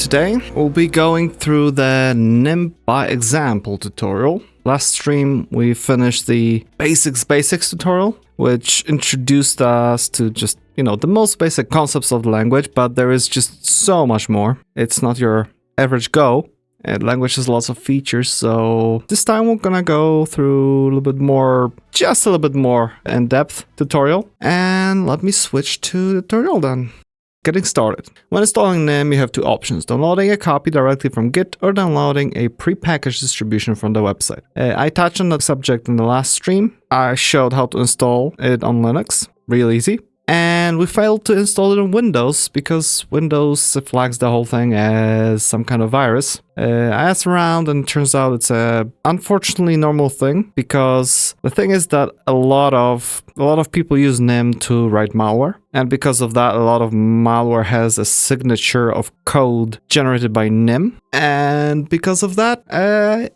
today we'll be going through the nim by example tutorial. Last stream we finished the basics tutorial, which introduced us to just, the most basic concepts of the language, but there is just so much more. It's not your average Go. And language has lots of features, so this time we're gonna go through a little bit more, just a little bit more in-depth tutorial. And let me switch to the tutorial then. Getting started. When installing nim, you have two options: downloading a copy directly from Git or downloading a prepackaged distribution from the website. I touched on that subject in the last stream. I showed how to install it on Linux, real easy. And we failed to install it on Windows because Windows flags the whole thing as some kind of virus. I asked around and it turns out it's a unfortunately normal thing, because the thing is that a lot of people use nim to write malware, and because of that a lot of malware has a signature of code generated by nim, and because of that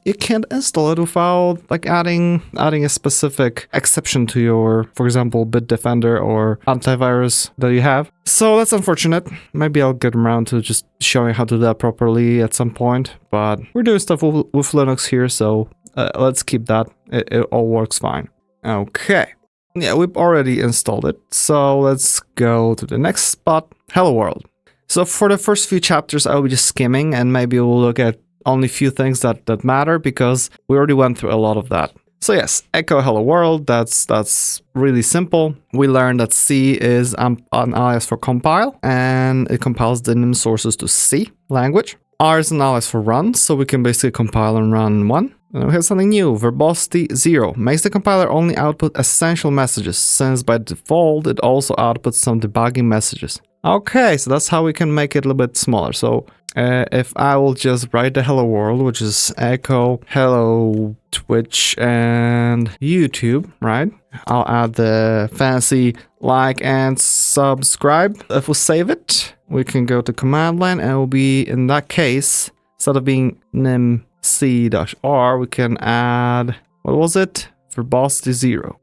you can't install it without adding a specific exception to your, for example, Bitdefender or antivirus that you have. So that's unfortunate. Maybe I'll get around to just showing how to do that properly at some point, but we're doing stuff with Linux here, so let's keep that. It all works fine. Okay. Yeah, we've already installed it, so let's go to the next spot, Hello World. So for the first few chapters, I'll be just skimming, and maybe we'll look at only a few things that matter, because we already went through a lot of that. So yes, echo hello world, that's really simple. We learned that C is an alias for compile, and it compiles the nim sources to C language. R is an alias for run, so we can basically compile and run one. And we have something new, verbosity 0, makes the compiler only output essential messages, since by default it also outputs some debugging messages. Okay, so that's how we can make it a little bit smaller. So if I will just write the hello world, which is echo hello Twitch and YouTube, right? I'll add the fancy like and subscribe. If we save it, we can go to command line, and it will be, in that case, instead of being nim c-r, we can add, what was it? Verbosity 0.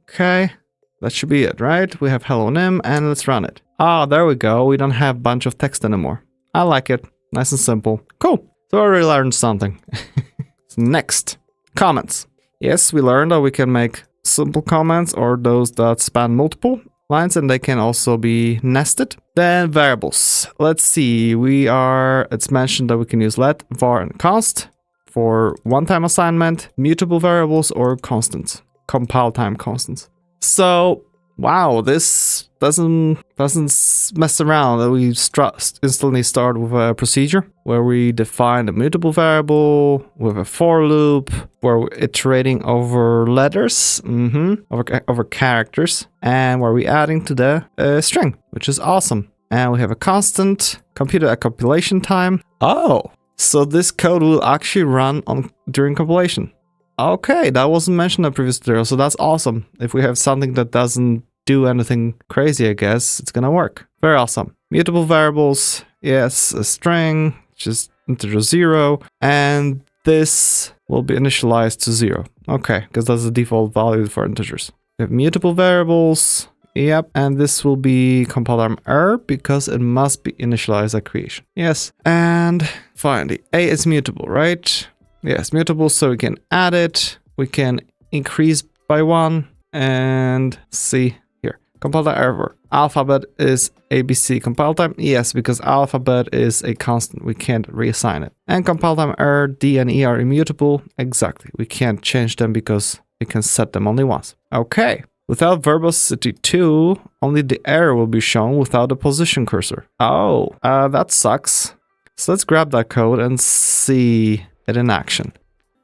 Okay, that should be it, right? We have hello nim, and let's run it. Ah, there we go. We don't have a bunch of text anymore. I like it. Nice and simple. Cool. So I already learned something. So next, comments. Yes, we learned that we can make simple comments or those that span multiple lines, and they can also be nested. Then variables. Let's see. It's mentioned that we can use let, var, and const for one-time assignment, mutable variables, or constants, compile time constants. So wow, this doesn't mess around. We instantly start with a procedure where we define a mutable variable with a for loop, where we're iterating over letters, over characters, and where we're adding to the string, which is awesome. And we have a constant computed at compilation time. Oh, so this code will actually run during compilation. Okay, that wasn't mentioned in the previous tutorial, so that's awesome. If we have something that doesn't do anything crazy, I guess it's gonna work. Very awesome. Mutable variables, yes, a string, just integer 0, and this will be initialized to 0. Okay, because that's the default value for integers. We have mutable variables, yep, and this will be compile time error because it must be initialized at creation. Yes, and finally, A is mutable, right? Yes, mutable, so we can add it, we can increase by 1, and see here. Compile time error. Alphabet is ABC compile time. Yes, because alphabet is a constant, we can't reassign it. And compile time error, D and E are immutable. Exactly, we can't change them because we can set them only once. Okay, without verbosity 2, only the error will be shown without the position cursor. Oh, that sucks. So let's grab that code and see it in action.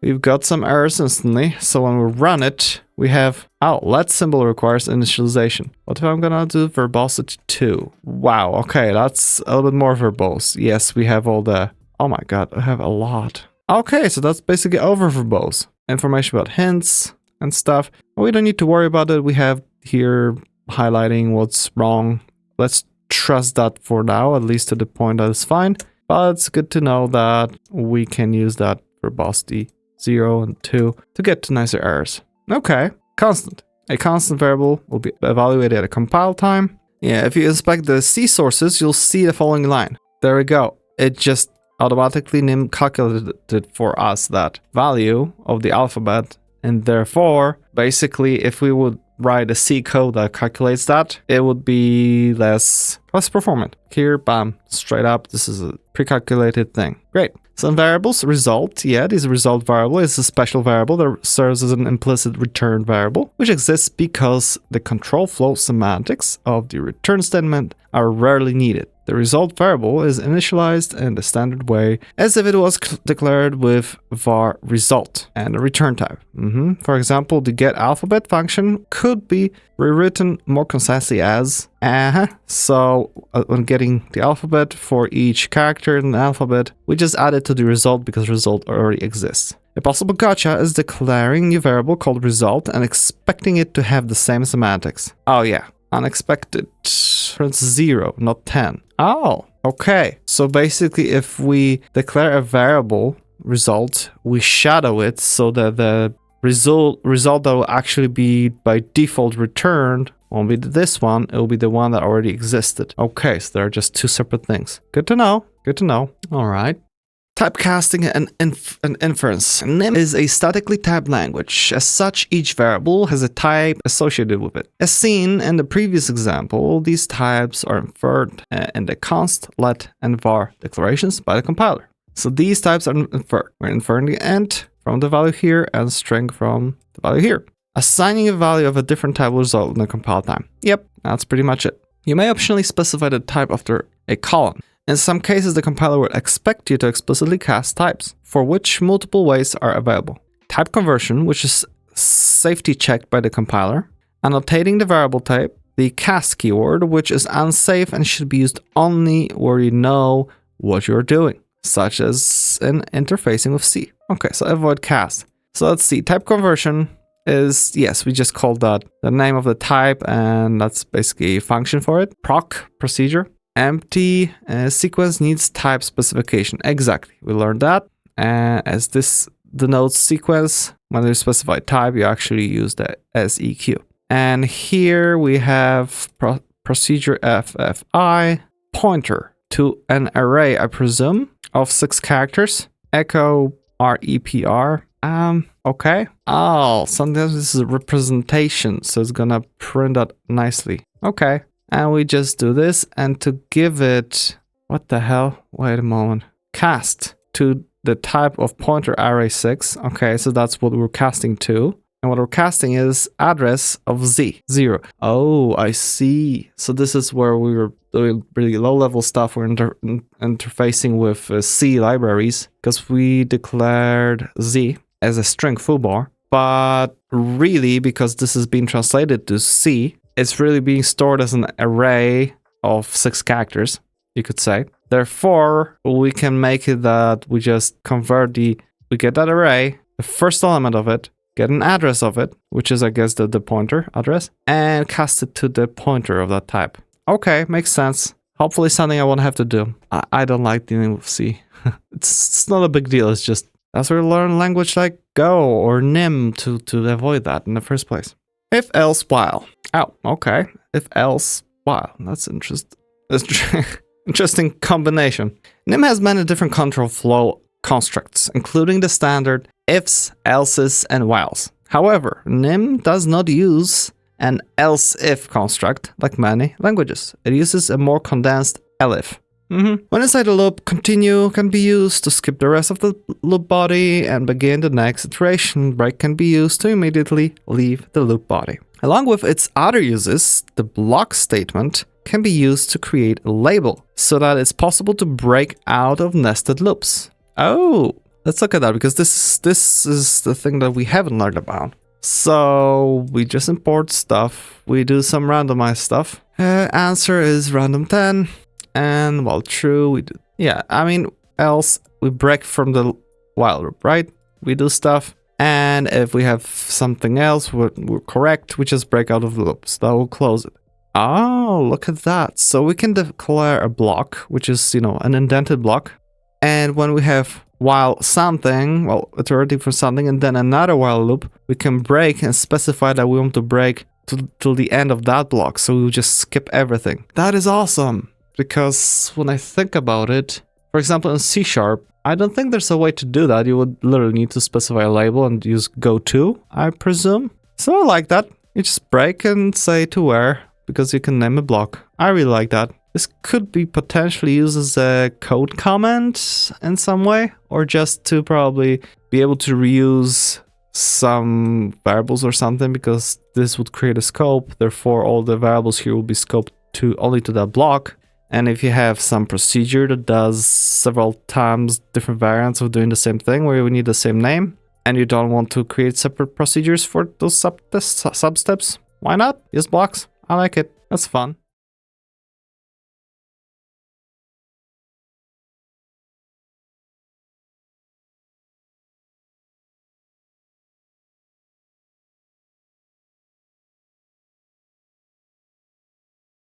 We've got some errors instantly, so when we run it, we have, let symbol requires initialization. What if I'm gonna do verbosity 2? Wow, okay, that's a little bit more verbose. Yes, we have all the, oh my god, I have a lot. Okay, so that's basically over verbose. Information about hints and stuff. We don't need to worry about it. We have here highlighting what's wrong. Let's trust that for now, at least to the point that it's fine. But it's good to know that we can use that verbosity 0 and 2 to get to nicer errors. Okay, constant. A constant variable will be evaluated at a compile time. Yeah, if you inspect the C sources, you'll see the following line. There we go. it just automatically nim calculated for us that value of the alphabet, and therefore basically if we would write a C code that calculates that, it would be less performant. Here, bam, straight up, this is a pre-calculated thing. Great. Some variables, result, yeah, this result variable is a special variable that serves as an implicit return variable, which exists because the control flow semantics of the return statement are rarely needed. The result variable is initialized in the standard way as if it was declared with var result and a return type. For example, the get alphabet function could be rewritten more concisely as So when getting the alphabet for each character in the alphabet, we just add it to the result because result already exists. A possible gotcha is declaring a new variable called result and expecting it to have the same semantics. Oh yeah, unexpected. For instance, 0, not 10. Oh, okay. So basically, if we declare a variable result, we shadow it so that the result that will actually be by default returned won't be this one. It will be the one that already existed. Okay, so there are just two separate things. Good to know. Good to know. All right. Typecasting and inference. Nim is a statically typed language. As such, each variable has a type associated with it. As seen in the previous example, these types are inferred in the const, let, and var declarations by the compiler. So these types are inferred. We're inferring the int from the value here and string from the value here. Assigning a value of a different type will result in a compile time. Yep, that's pretty much it. You may optionally specify the type after a colon. In some cases, the compiler will expect you to explicitly cast types, for which multiple ways are available. Type conversion, which is safety checked by the compiler. Annotating the variable type. The cast keyword, which is unsafe and should be used only where you know what you're doing, such as in interfacing with C. Okay, so avoid cast. So let's see, type conversion is, yes, we just called that the name of the type, and that's basically a function for it. Proc, procedure. Empty sequence needs type specification. Exactly, we learned that. As this denotes sequence, when you specify type, you actually use the SEQ. And here we have procedure FFI, pointer to an array, I presume, of 6 characters. Echo REPR. Okay. Oh, sometimes this is a representation, so it's gonna print out nicely. Okay. And we just do this, and to give it, what the hell? Wait a moment. Cast to the type of pointer array 6. Okay, so that's what we're casting to. And what we're casting is address of Z, 0. Oh, I see. So this is where we were doing really low-level stuff. We're interfacing with C libraries because we declared Z as a string foobar. But really, because this is being translated to C, it's really being stored as an array of 6 characters, you could say. Therefore, we can make it that we just we get that array, the first element of it, get an address of it, which is, I guess, the pointer address, and cast it to the pointer of that type. Okay, makes sense. Hopefully something I won't have to do. I don't like dealing with C. It's not a big deal, it's just, that's where we learn language like Go or Nim to avoid that in the first place. If, else, while. Oh, okay. If, else, while. That's interesting. Interesting combination. Nim has many different control flow constructs, including the standard ifs, elses, and whiles. However, Nim does not use an else-if construct like many languages. It uses a more condensed elif. When inside the loop, continue can be used to skip the rest of the loop body and begin the next iteration. Break can be used to immediately leave the loop body. Along with its other uses, the block statement can be used to create a label so that it's possible to break out of nested loops. Oh, let's look at that because this is the thing that we haven't learned about. So we just import stuff. We do some randomized stuff. Answer is random 10. And while true, we do, yeah, I mean, else we break from the while loop, right? We do stuff. And if we have something else, we're correct, we just break out of the loop. So that will close it. Oh, look at that. So we can declare a block, which is, an indented block. And when we have while something, well, iterating for something, and then another while loop, we can break and specify that we want to break till the end of that block. So we'll just skip everything. That is awesome. Because when I think about it, For example, in C#, I don't think there's a way to do that. You would literally need to specify a label and use goTo, I presume. So I like that. You just break and say to where, because you can name a block. I really like that. This could be potentially used as a code comment in some way, or just to probably be able to reuse some variables or something, because this would create a scope. Therefore, all the variables here will be scoped to only to that block. And if you have some procedure that does several times different variants of doing the same thing, where you need the same name, and you don't want to create separate procedures for those sub-steps, why not? Use blocks. I like it. That's fun.